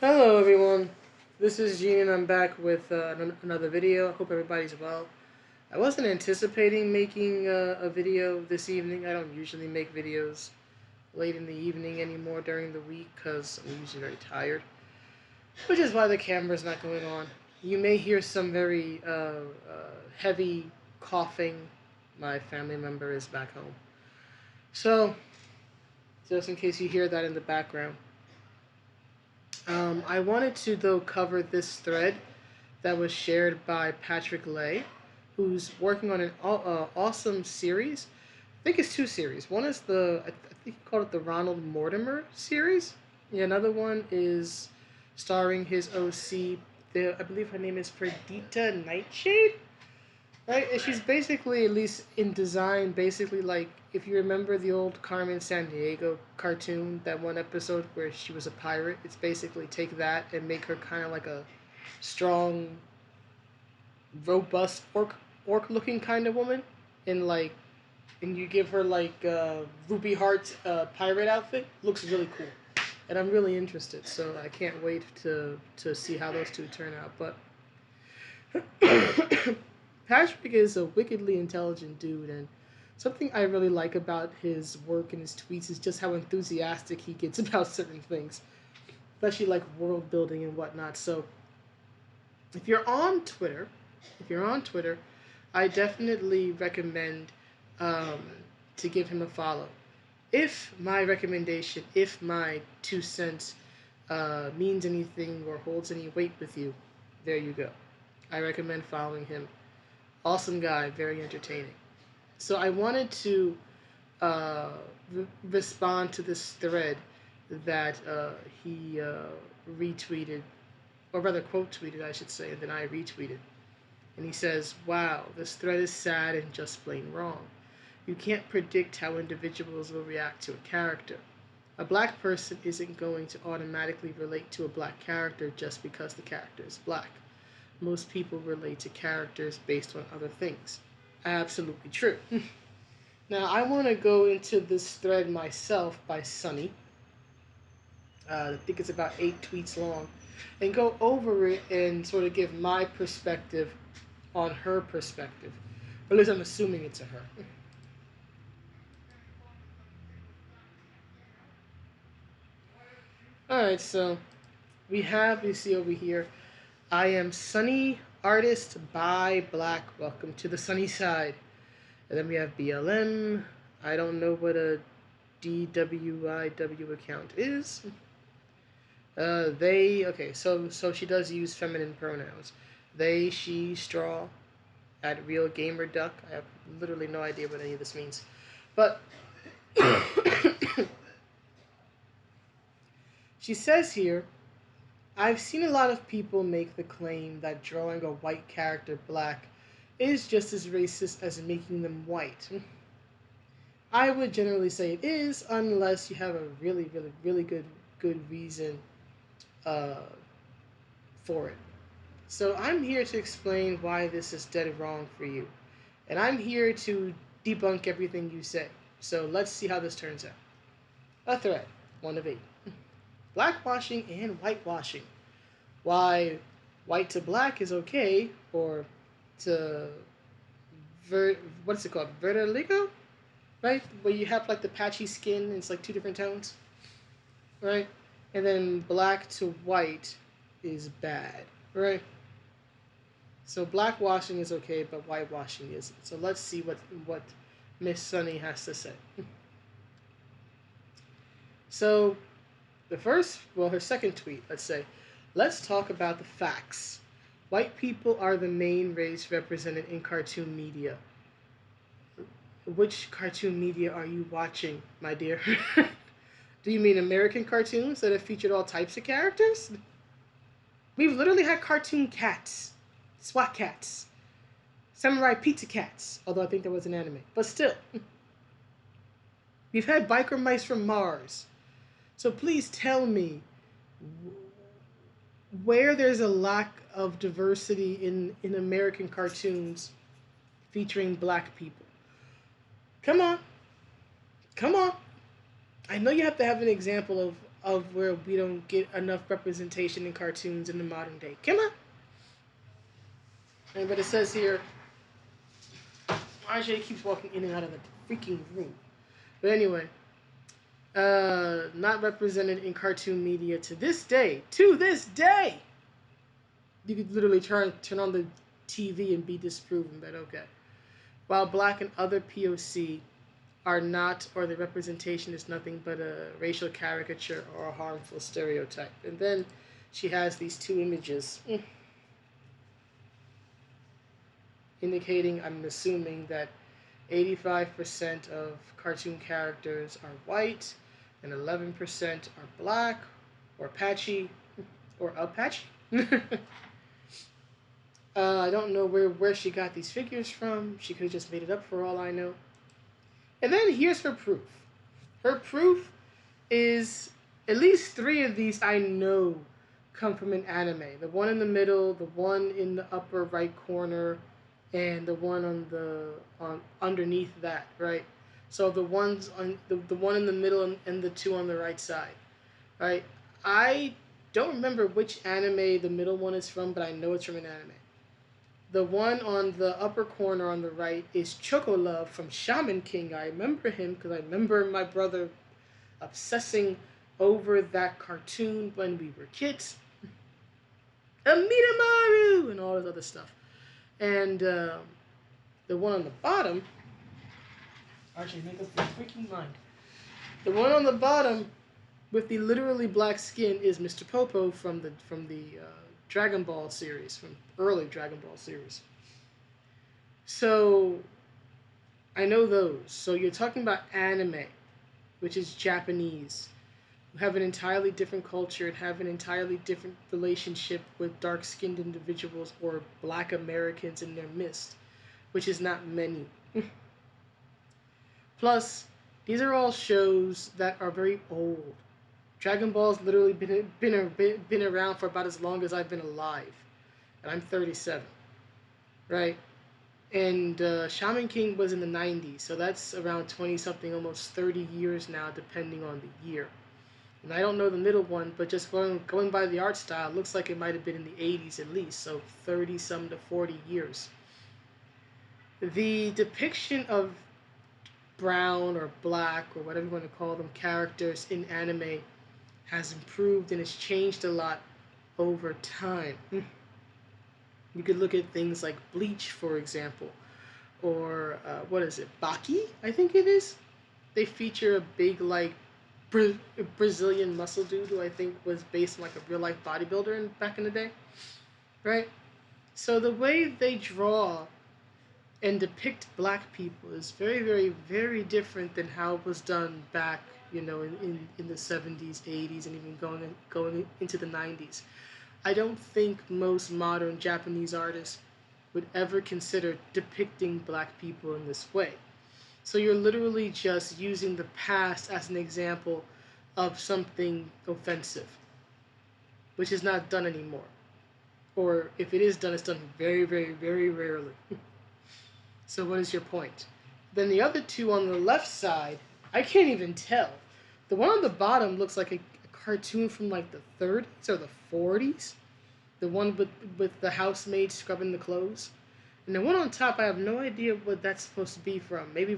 Hello everyone, this is Gene and I'm back with another video. I hope everybody's well. I wasn't anticipating making a video this evening. I don't usually make videos late in the evening anymore during the week because I'm usually very tired, which is why the camera's not going on. You may hear some very heavy coughing. My family member is back home. So, just in case you hear that in the background. I wanted to, though, cover this thread that was shared by Patrick Lay, who's working on an awesome series. I think it's two series. One is I think he called it the Ronald Mortimer series. Yeah, another one is starring his OC. I believe her name is Perdita Nightshade. Right? And she's basically, at least in design, basically like if you remember the old Carmen Sandiego cartoon, that one episode where she was a pirate. It's basically take that and make her kind of like a strong, robust orc looking kind of woman, and you give her like Ruby Heart's pirate outfit. Looks really cool, and I'm really interested. So I can't wait to see how those two turn out. But Patrick is a wickedly intelligent dude, and something I really like about his work and his tweets is just how enthusiastic he gets about certain things, especially like world building and whatnot. So, if you're on Twitter, I definitely recommend um, to give him a follow. If my 2 cents means anything or holds any weight with you, there you go. I recommend following him. Awesome guy, very entertaining. So I wanted to uh, respond to this thread that he retweeted, or rather quote tweeted, I should say, and then I retweeted. And he says, "Wow, this thread is sad and just plain wrong. You can't predict how individuals will react to a character. A black person isn't going to automatically relate to a black character just because the character is black. Most people relate to characters based on other things." Absolutely true. Now, I want to go into this thread myself by Sunny. I think it's about 8 tweets long, and go over it and sort of give my perspective on her perspective. Or at least I'm assuming it's a her. Alright, so you see over here, I am Sunny Artist by Black. Welcome to the sunny side. And then we have BLM. I don't know what a DWIW account is. Okay, so she does use feminine pronouns. They, she, straw, at Real Gamer Duck. I have literally no idea what any of this means. But she says here, I've seen a lot of people make the claim that drawing a white character black is just as racist as making them white. I would generally say it is, unless you have a really, really, really good reason uh, for it. So I'm here to explain why this is dead wrong for you, and I'm here to debunk everything you say. So let's see how this turns out. A thread, 1 of 8. Blackwashing and whitewashing. Why white to black is okay, or to what's it called? Vertigo? Right? Where you have like the patchy skin and it's like 2 different tones. Right? And then black to white is bad. Right? So blackwashing is okay, but whitewashing isn't. So let's see what Miss Sunny has to say. So her second tweet, let's say, let's talk about the facts. White people are the main race represented in cartoon media. Which cartoon media are you watching, my dear? Do you mean American cartoons that have featured all types of characters? We've literally had cartoon cats, SWAT cats, samurai pizza cats, although I think there was an anime, but still. We've had biker mice from Mars. So please tell me where there's a lack of diversity in American cartoons featuring black people. Come on. I know you have to have an example of where we don't get enough representation in cartoons in the modern day. Come on. But it says here, RJ keeps walking in and out of the freaking room. But anyway, not represented in cartoon media to this day. To this day, you could literally turn on the TV and be disproven. But okay, while black and other POC are not, or the representation is nothing but a racial caricature or a harmful stereotype. And then she has these two images indicating, I'm assuming, that 85% of cartoon characters are white and 11% are black or Apache or Apache. I don't know where she got these figures from. She could have just made it up for all I know. And then here's her proof. Her proof is at least 3 of these I know come from an anime. The one in the middle, the one in the upper right corner, and the one on underneath that, right? So the ones on the one in the middle and the 2 on the right side, right? I don't remember which anime the middle one is from, but I know it's from an anime. The one on the upper corner on the right is Choco Love from Shaman King. I remember him because I remember my brother obsessing over that cartoon when we were kids. Amidamaru! And all this other stuff. And the one on the bottom, actually make up your freaking mind. The one on the bottom with the literally black skin is Mr. Popo from the Dragon Ball series, from early Dragon Ball series. So I know those. So you're talking about anime, which is Japanese, who have an entirely different culture and have an entirely different relationship with dark-skinned individuals or black Americans in their midst, which is not many. Plus, these are all shows that are very old. Dragon Ball's literally been around for about as long as I've been alive, and I'm 37, right? And Shaman King was in the 90s, so that's around 20-something, almost 30 years now, depending on the year. And I don't know the middle one, but just going by the art style, it looks like it might have been in the 80s at least, so 30-some to 40 years. The depiction of brown or black, or whatever you want to call them, characters in anime has improved and has changed a lot over time. You could look at things like Bleach, for example, or what is it, Baki, I think it is. They feature a big, like, Brazilian muscle dude who I think was based on, like, a real-life bodybuilder back in the day, right? So the way they draw and depict black people is very, very, very different than how it was done back, you know, in the 70s, 80s, and even going into the 90s. I don't think most modern Japanese artists would ever consider depicting black people in this way. So you're literally just using the past as an example of something offensive, which is not done anymore. Or if it is done, it's done very, very, very rarely. So what is your point? Then the other 2 on the left side, I can't even tell. The one on the bottom looks like a cartoon from like the 30s or the 40s. The one with the housemaid scrubbing the clothes. And the one on top, I have no idea what that's supposed to be from. Maybe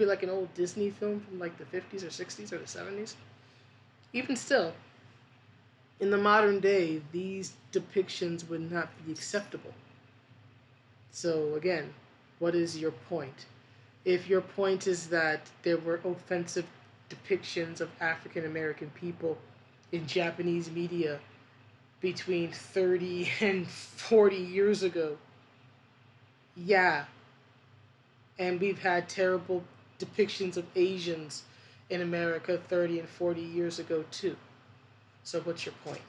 like an old Disney film from like the 50s or 60s or the 70s. Even still, in the modern day, these depictions would not be acceptable. So again, what is your point? If your point is that there were offensive depictions of African American people in Japanese media between 30 and 40 years ago, yeah. And we've had terrible depictions of Asians in America 30 and 40 years ago too. So what's your point?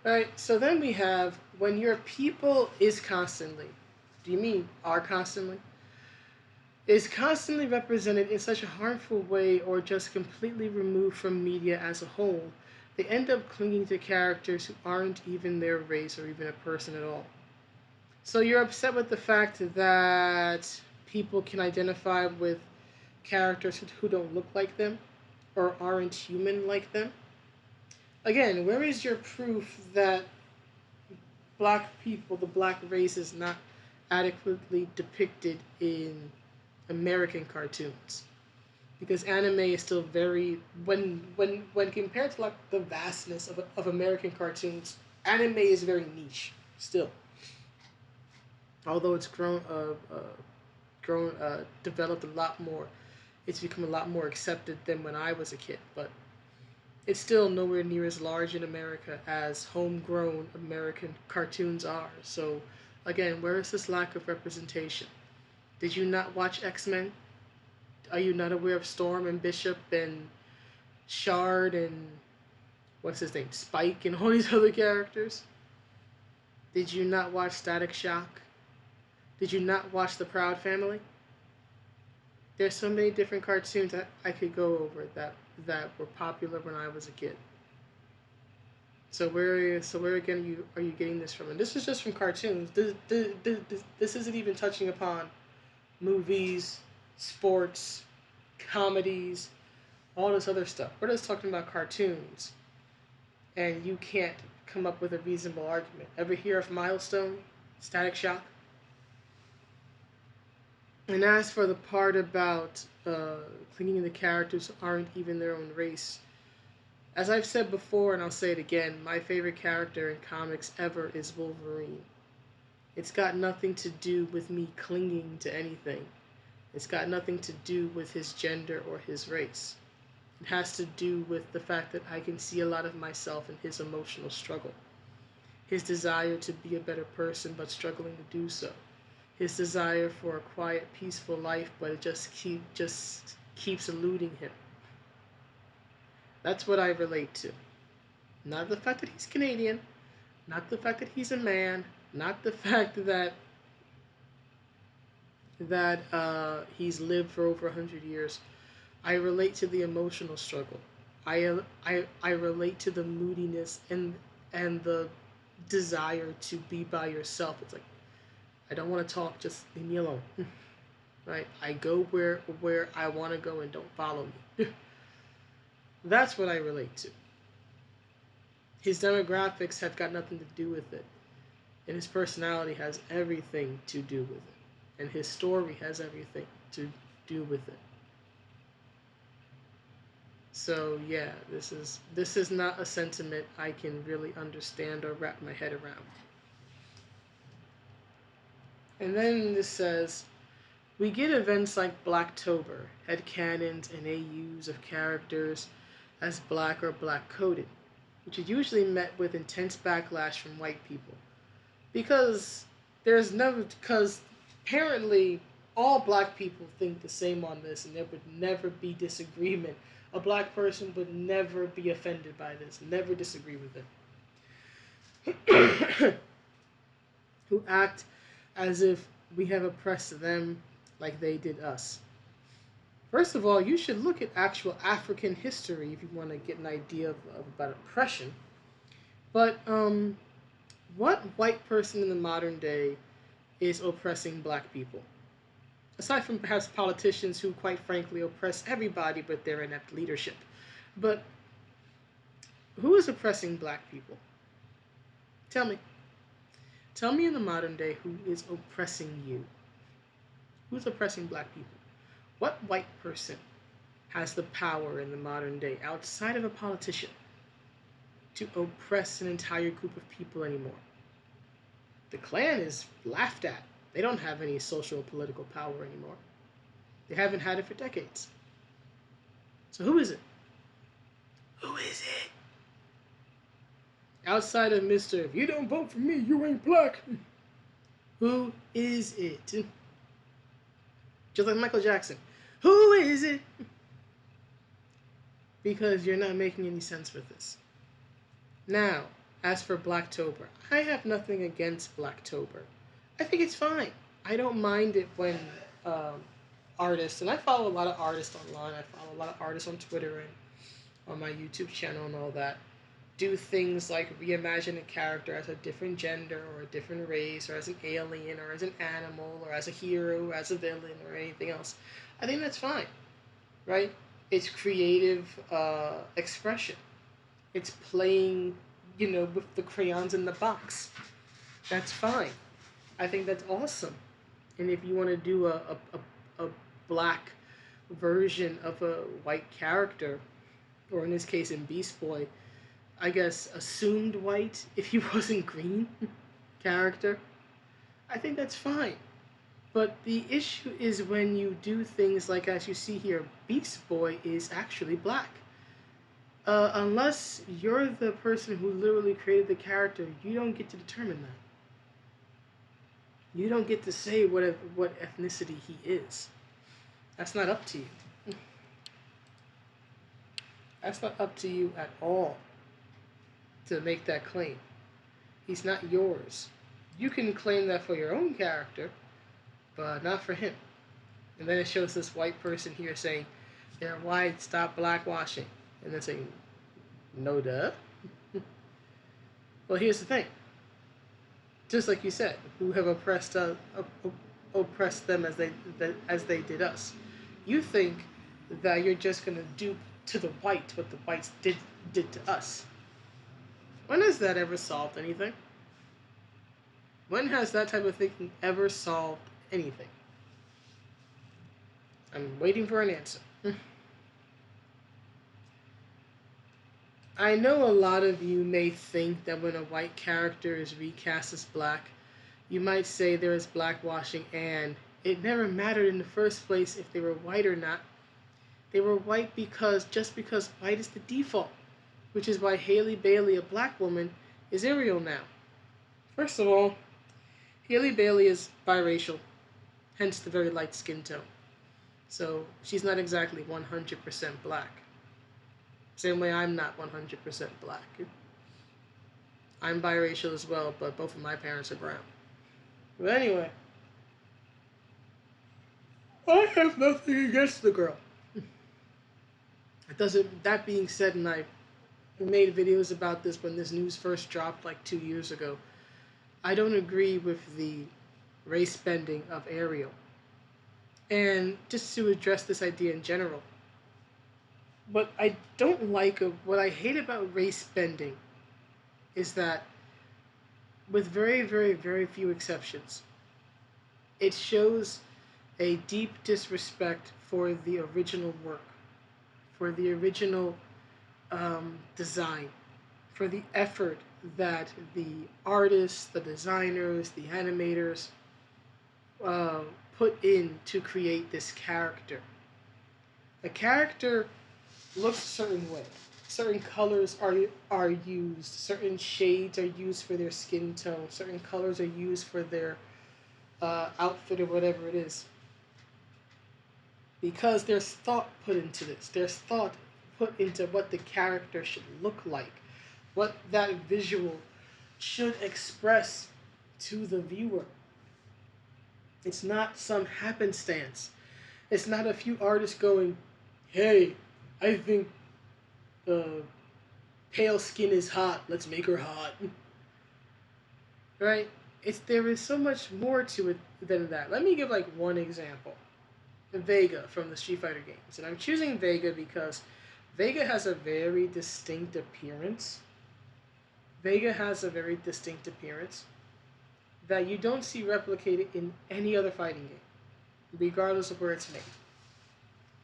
Alright, so then we have, when your people is constantly, do you mean are constantly? Is constantly represented in such a harmful way or just completely removed from media as a whole, they end up clinging to characters who aren't even their race or even a person at all. So you're upset with the fact that people can identify with characters who don't look like them or aren't human like them. Again, where is your proof that black people, the black race, is not adequately depicted in American cartoons? Because anime is still very when compared to like the vastness of American cartoons, anime is very niche still. Although it's developed a lot more. It's become a lot more accepted than when I was a kid, but it's still nowhere near as large in America as homegrown American cartoons are. So, again, where is this lack of representation? Did you not watch X-Men? Are you not aware of Storm and Bishop and Shard and what's his name, Spike and all these other characters? Did you not watch Static Shock? Did you not watch The Proud Family? There's so many different cartoons that I could go over that were popular when I was a kid. So where again are you getting this from? And this is just from cartoons. This isn't even touching upon movies, sports, comedies, all this other stuff. We're just talking about cartoons, and you can't come up with a reasonable argument. Ever hear of Milestone, Static Shock? And as for the part about clinging the characters aren't even their own race, as I've said before, and I'll say it again, my favorite character in comics ever is Wolverine. It's got nothing to do with me clinging to anything. It's got nothing to do with his gender or his race. It has to do with the fact that I can see a lot of myself in his emotional struggle. His desire to be a better person, but struggling to do so. His desire for a quiet, peaceful life, but it just keeps eluding him. That's what I relate to. Not the fact that he's Canadian, not the fact that he's a man, not the fact that he's lived for over 100 years. I relate to the emotional struggle. I relate to the moodiness and the desire to be by yourself. It's like, I don't want to talk, just leave me alone. Right? I go where I want to go and don't follow me. That's what I relate to. His demographics have got nothing to do with it. And his personality has everything to do with it. And his story has everything to do with it. So yeah, this is not a sentiment I can really understand or wrap my head around. And then this says, we get events like Blacktober, headcanons and AUs of characters as black or black-coded, which is usually met with intense backlash from white people. Because apparently all black people think the same on this, and there would never be disagreement. A black person would never be offended by this, never disagree with it. Who act as if we have oppressed them like they did us. First of all, you should look at actual African history if you want to get an idea about oppression. But what white person in the modern day is oppressing black people? Aside from perhaps politicians who, quite frankly, oppress everybody but their inept leadership. But who is oppressing black people? Tell me. Tell me in the modern day who is oppressing you. Who's oppressing black people? What white person has the power in the modern day, outside of a politician, to oppress an entire group of people anymore? The Klan is laughed at. They don't have any social or political power anymore. They haven't had it for decades. So who is it? Who is it? Outside of Mr. If you don't vote for me, you ain't black. Who is it? Just like Michael Jackson. Who is it? Because you're not making any sense with this. Now, as for Blacktober, I have nothing against Blacktober. I think it's fine. I don't mind it when artists, and I follow a lot of artists online, I follow a lot of artists on Twitter and on my YouTube channel and all that. do things like reimagine a character as a different gender or a different race or as an alien or as an animal or as a hero or as a villain or anything else, I think that's fine, right? It's creative expression. It's playing, with the crayons in the box. That's fine. I think that's awesome. And if you want to do a black version of a white character, or in this case in Beast Boy, I guess assumed white if he wasn't green character, I think that's fine. But the issue is when you do things like, as you see here, Beast Boy is actually black. Unless you're the person who literally created the character, you don't get to determine that. You don't get to say what ethnicity he is. That's not up to you. That's not up to you at all to make that claim. He's not yours. You can claim that for your own character, but not for him. And then it shows this white person here saying, they're white, stop blackwashing. And then saying, no duh. Well, here's the thing. Just like you said, who have oppressed them as they did us. You think that you're just gonna do to the white what the whites did to us. When has that ever solved anything? When has that type of thinking ever solved anything? I'm waiting for an answer. I know a lot of you may think that when a white character is recast as black, you might say there is blackwashing, and it never mattered in the first place if they were white or not. They were white just because white is the default, which is why Haley Bailey, a black woman, is Ariel now. First of all, Haley Bailey is biracial, hence the very light skin tone. So she's not exactly 100% black. Same way I'm not 100% black. I'm biracial as well, but both of my parents are brown. But anyway, I have nothing against the girl. That being said, and I made videos about this when this news first dropped like 2 years ago, I don't agree with the race bending of Ariel. And just to address this idea in general, what I hate about race bending is that, with very, very, very few exceptions, it shows a deep disrespect for the original work, for the original design, for the effort that the artists, the designers, the animators put in to create this character. The character looks a certain way. Certain colors are used. Certain shades are used for their skin tone. Certain colors are used for their outfit or whatever it is. Because there's thought put into this. There's thought put into what the character should look like, what that visual should express to the viewer. It's not some happenstance. It's not a few artists going, hey, I think pale skin is hot, let's make her hot. Right? There is so much more to it than that. Let me give like one example. Vega from the Street Fighter games. And I'm choosing Vega because Vega has a very distinct appearance. Vega has a very distinct appearance that you don't see replicated in any other fighting game, regardless of where it's made.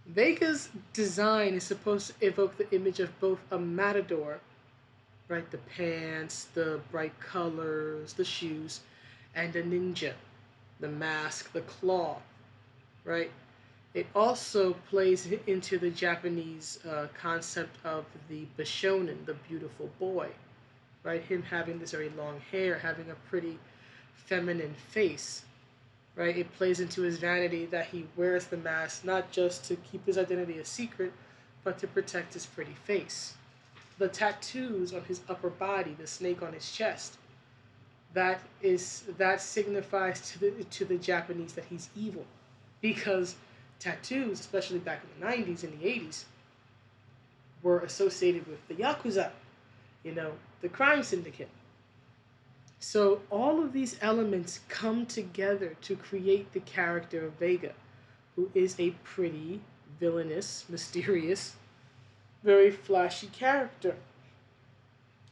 Vega's design is supposed to evoke the image of both a matador, right, the pants, the bright colors, the shoes, and a ninja, the mask, the claw, right? It also plays into the Japanese concept of the Bishonen, the beautiful boy, right? Him having this very long hair, having a pretty feminine face, right? It plays into his vanity that he wears the mask not just to keep his identity a secret, but to protect his pretty face. The tattoos on his upper body, the snake on his chest, that signifies to the Japanese that he's evil, because tattoos, especially back in the 90s and the 80s, were associated with the Yakuza. the crime syndicate. So all of these elements come together to create the character of Vega, who is a pretty, villainous, mysterious, very flashy character.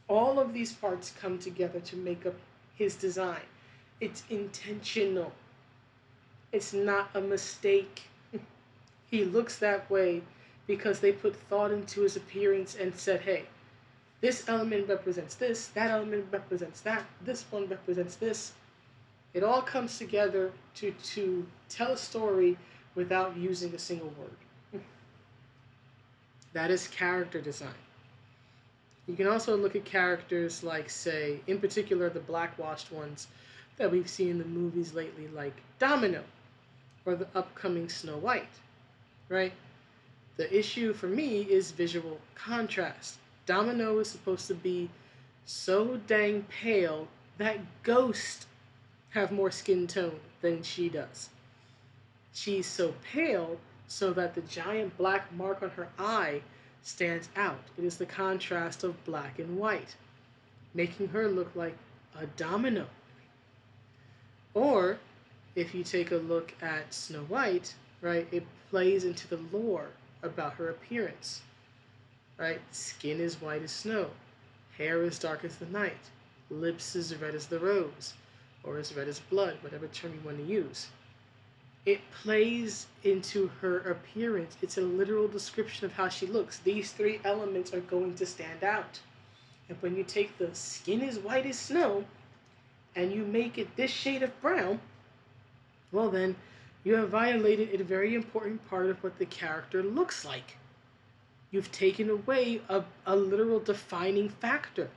All of these parts come together to make up his design. It's intentional. It's not a mistake. He looks that way because they put thought into his appearance and said, hey, this element represents this, that element represents that, this one represents this. It all comes together to tell a story without using a single word. That is character design. You can also look at characters like, say, in particular, the blackwashed ones that we've seen in the movies lately, like Domino or the upcoming Snow White, right? The issue for me is visual contrast. Domino is supposed to be so dang pale that ghosts have more skin tone than she does. She's so pale so that the giant black mark on her eye stands out. It is the contrast of black and white, making her look like a domino. Or, if you take a look at Snow White, right, it plays into the lore about her appearance, right? Skin is white as snow, hair is dark as the night, lips as red as the rose, or as red as blood, whatever term you want to use. It plays into her appearance. It's a literal description of how she looks. These three elements are going to stand out. And when you take the skin is white as snow and you make it this shade of brown, well then, you have violated a very important part of what the character looks like. You've taken away a literal defining factor,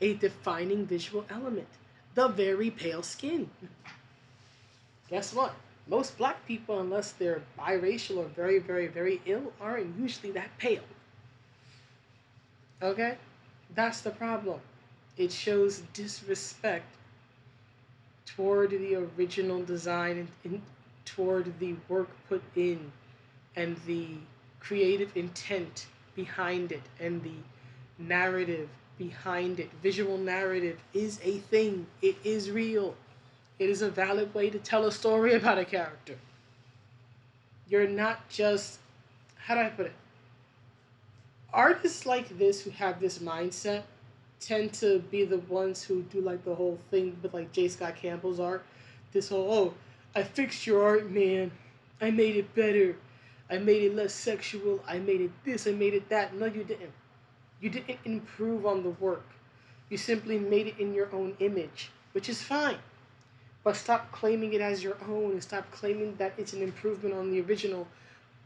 a defining visual element, the very pale skin. Guess what? Most black people, unless they're biracial or very, very, very ill, aren't usually that pale. Okay? That's the problem. It shows disrespect toward the original design and toward the work put in and the creative intent behind it and the narrative behind it. Visual narrative is a thing. It is real. It is a valid way to tell a story about a character. You're not just, how do I put it? Artists like this who have this mindset tend to be the ones who do like the whole thing with like J. Scott Campbell's art. This whole, oh, I fixed your art, man. I made it better. I made it less sexual. I made it this. I made it that. No, you didn't. You didn't improve on the work. You simply made it in your own image, which is fine. But stop claiming it as your own and stop claiming that it's an improvement on the original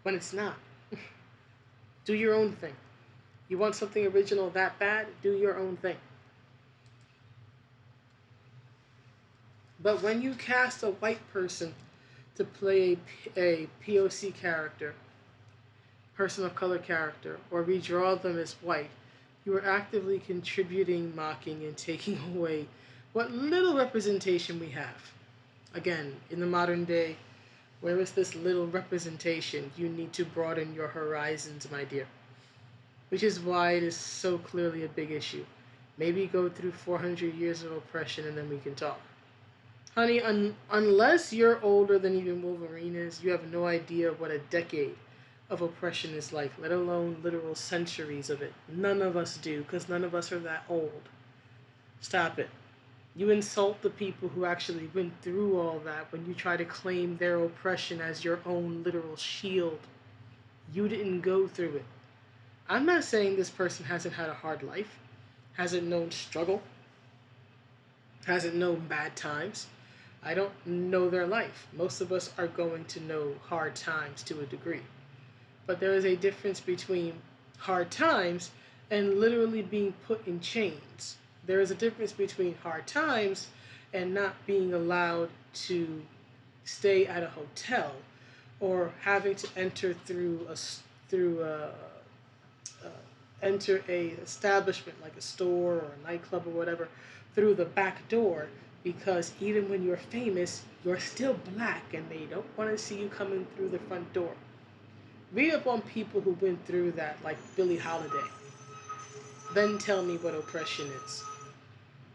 when it's not. Do your own thing. You want something original that bad? Do your own thing. But when you cast a white person to play a POC character, person of color character, or redraw them as white, you are actively contributing, mocking, and taking away what little representation we have. Again, in the modern day, where is this little representation? You need to broaden your horizons, my dear. Which is why it is so clearly a big issue. Maybe go through 400 years of oppression and then we can talk. Honey, unless you're older than even Wolverine is, you have no idea what a decade of oppression is like, let alone literal centuries of it. None of us do, because none of us are that old. Stop it. You insult the people who actually went through all that when you try to claim their oppression as your own literal shield. You didn't go through it. I'm not saying this person hasn't had a hard life, hasn't known struggle, hasn't known bad times. I don't know their life. Most of us are going to know hard times to a degree. But there is a difference between hard times and literally being put in chains. There is a difference between hard times and not being allowed to stay at a hotel or having to enter enter a establishment like a store or a nightclub or whatever through the back door, because even when you're famous, you're still black and they don't want to see you coming through the front door. Read up on people who went through that, like Billie Holiday. Then tell me what oppression is.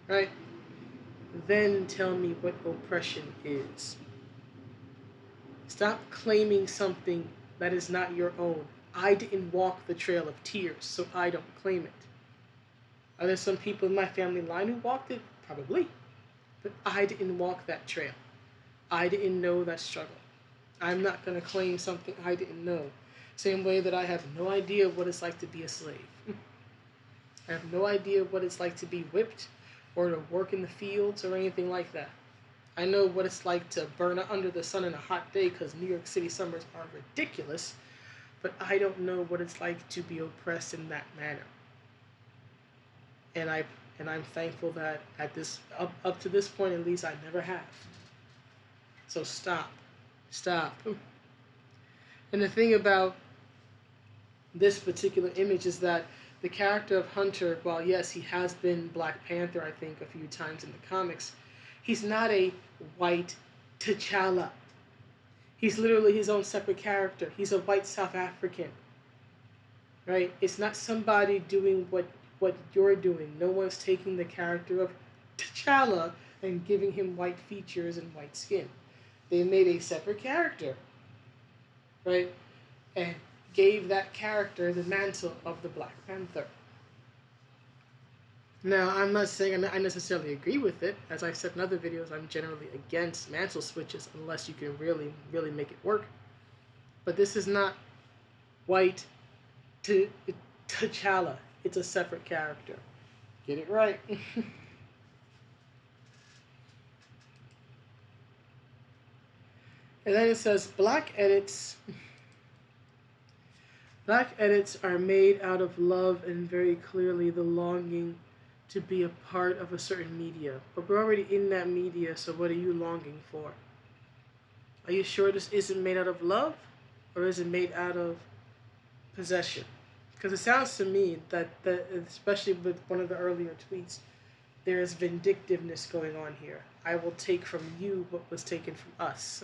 Right? Then tell me what oppression is. Stop claiming something that is not your own. I didn't walk the trail of tears, so I don't claim it. Are there some people in my family line who walked it? Probably. But I didn't walk that trail. I didn't know that struggle. I'm not going to claim something I didn't know. Same way that I have no idea what it's like to be a slave. I have no idea what it's like to be whipped or to work in the fields or anything like that. I know what it's like to burn under the sun in a hot day because New York City summers are ridiculous, but I don't know what it's like to be oppressed in that manner. And I'm thankful that at this up to this point at least I never have. So stop. And the thing about this particular image is that the character of Hunter, while yes, he has been Black Panther, I think, a few times in the comics, he's not a white T'Challa. He's literally his own separate character. He's a white South African. Right? It's not somebody doing what you're doing. No one's taking the character of T'Challa and giving him white features and white skin. They made a separate character. Right? And gave that character the mantle of the Black Panther. Now, I'm not saying I necessarily agree with it. As I've said in other videos, I'm generally against mantle switches unless you can really, really make it work. But this is not white T'Challa. It's a separate character. Get it right. And then it says, Black edits are made out of love and very clearly the longing to be a part of a certain media. But we're already in that media, so what are you longing for? Are you sure this isn't made out of love? Or is it made out of possession? Because it sounds to me that especially with one of the earlier tweets, there is vindictiveness going on here. I will take from you what was taken from us.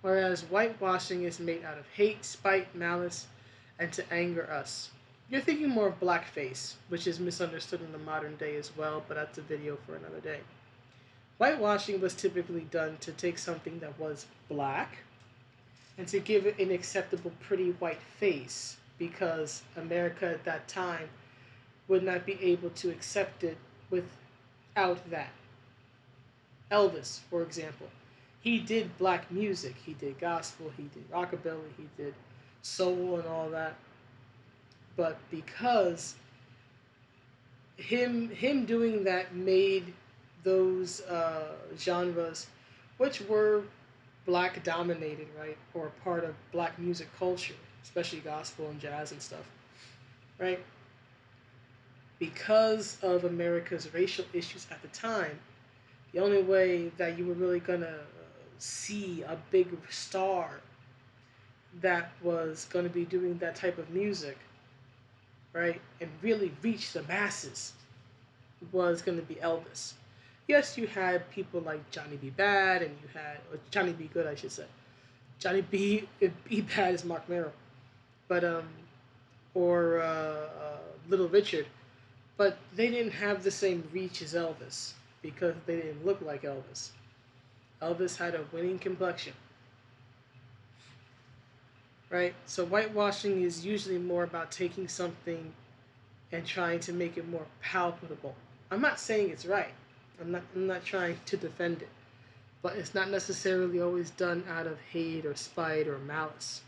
Whereas whitewashing is made out of hate, spite, malice, and to anger us. You're thinking more of blackface, which is misunderstood in the modern day as well, but that's a video for another day. Whitewashing was typically done to take something that was black and to give it an acceptable, pretty white face, because America at that time would not be able to accept it without that. Elvis, for example, he did black music. He did gospel, he did rockabilly, he did soul and all that. But because him doing that made those genres, which were black dominated, right, or part of black music culture, especially gospel and jazz and stuff, right? Because of America's racial issues at the time, the only way that you were really gonna see a big star that was gonna be doing that type of music, right, and really reach the masses was gonna be Elvis. Yes, you had people like Johnny B. Bad, and you had Johnny B. Good, I should say. Johnny B. Bad is Mark Merrill, but or Little Richard, but they didn't have the same reach as Elvis because they didn't look like Elvis. Elvis had a winning complexion, right? So whitewashing is usually more about taking something and trying to make it more palpable. I'm not saying it's right. I'm not trying to defend it. But it's not necessarily always done out of hate or spite or malice.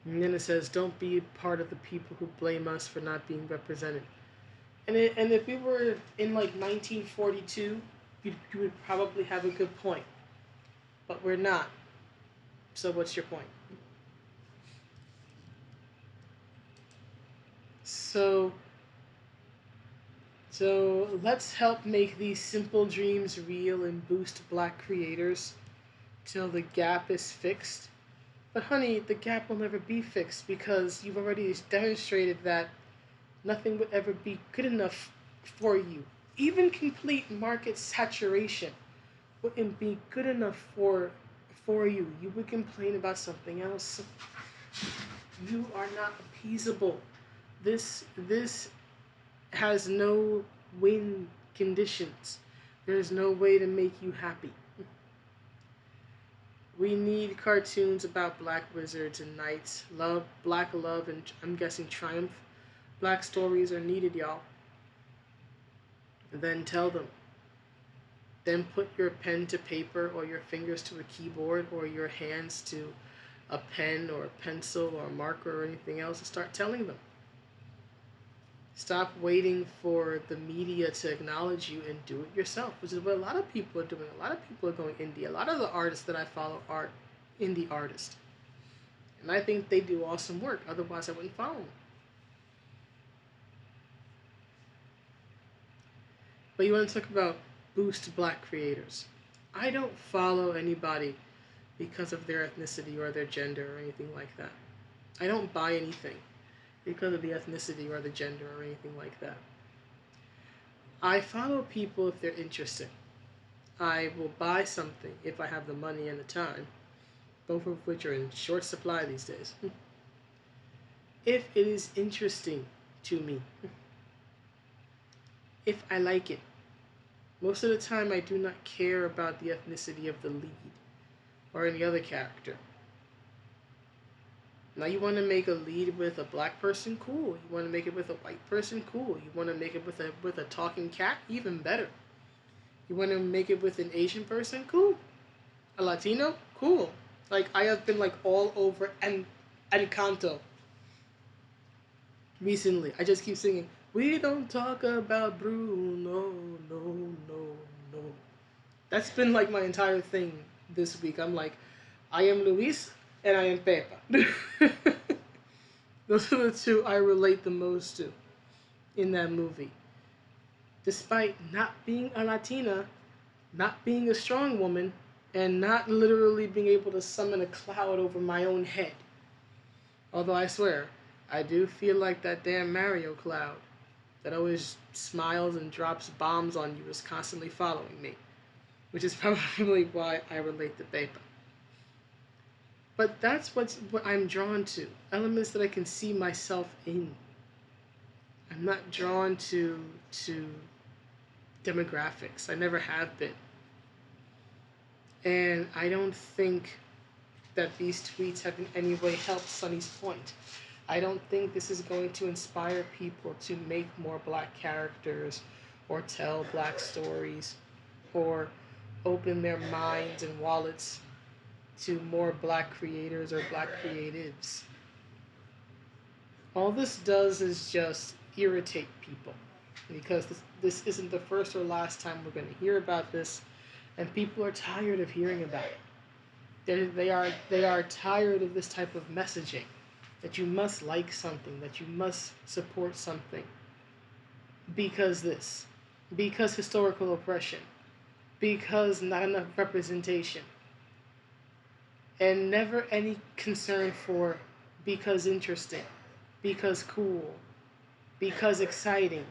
And then it says, don't be part of the people who blame us for not being represented. And if we were in like 1942, you would probably have a good point. But we're not. So what's your point? So let's help make these simple dreams real and boost black creators till the gap is fixed. But honey, the gap will never be fixed because you've already demonstrated that nothing would ever be good enough for you. Even complete market saturation wouldn't be good enough for you. You would complain about something else. You are not appeasable. This has no win conditions. There's no way to make you happy. We need cartoons about black wizards and knights, love, black love, and I'm guessing triumph. Black stories are needed, y'all. Then tell them. Then put your pen to paper or your fingers to a keyboard or your hands to a pen or a pencil or a marker or anything else and start telling them. Stop waiting for the media to acknowledge you and do it yourself, which is what a lot of people are doing. A lot of people are going indie. A lot of the artists that I follow are indie artists. And I think they do awesome work. Otherwise, I wouldn't follow them. But you want to talk about boost black creators. I don't follow anybody because of their ethnicity or their gender or anything like that. I don't buy anything because of the ethnicity or the gender or anything like that. I follow people if they're interesting. I will buy something if I have the money and the time, both of which are in short supply these days. If it is interesting to me, if I like it. Most of the time, I do not care about the ethnicity of the lead or any other character. Now, you want to make a lead with a black person? Cool. You want to make it with a white person? Cool. You want to make it with a talking cat? Even better. You want to make it with an Asian person? Cool. A Latino? Cool. Like, I have been like all over Encanto recently. I just keep singing, we don't talk about Bruno, no, no, no. That's been like my entire thing this week. I'm like, I am Luis and I am Pepa. Those are the two I relate the most to in that movie. Despite not being a Latina, not being a strong woman, and not literally being able to summon a cloud over my own head. Although I swear, I do feel like that damn Mario cloud that always smiles and drops bombs on you is constantly following me, which is probably why I relate to Pepa. But that's what I'm drawn to, elements that I can see myself in. I'm not drawn to demographics. I never have been. And I don't think that these tweets have in any way helped Sunny's point. I don't think this is going to inspire people to make more black characters or tell black stories or open their minds and wallets to more black creators or black creatives. All this does is just irritate people because this isn't the first or last time we're going to hear about this, and people are tired of hearing about it. They are tired of this type of messaging, that you must like something, that you must support something because historical oppression, because not enough representation, and never any concern for because interesting, because cool, because exciting,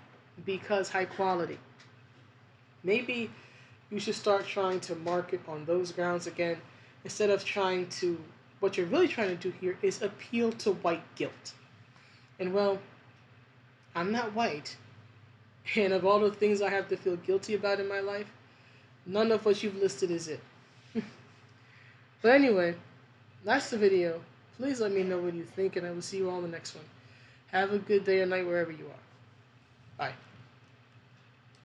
because high quality. Maybe you should start trying to market on those grounds again instead of trying to, what you're really trying to do here is appeal to white guilt. And well, I'm not white. And of all the things I have to feel guilty about in my life, none of what you've listed is it. But anyway, that's the video. Please let me know what you think, and I will see you all in the next one. Have a good day or night wherever you are. Bye.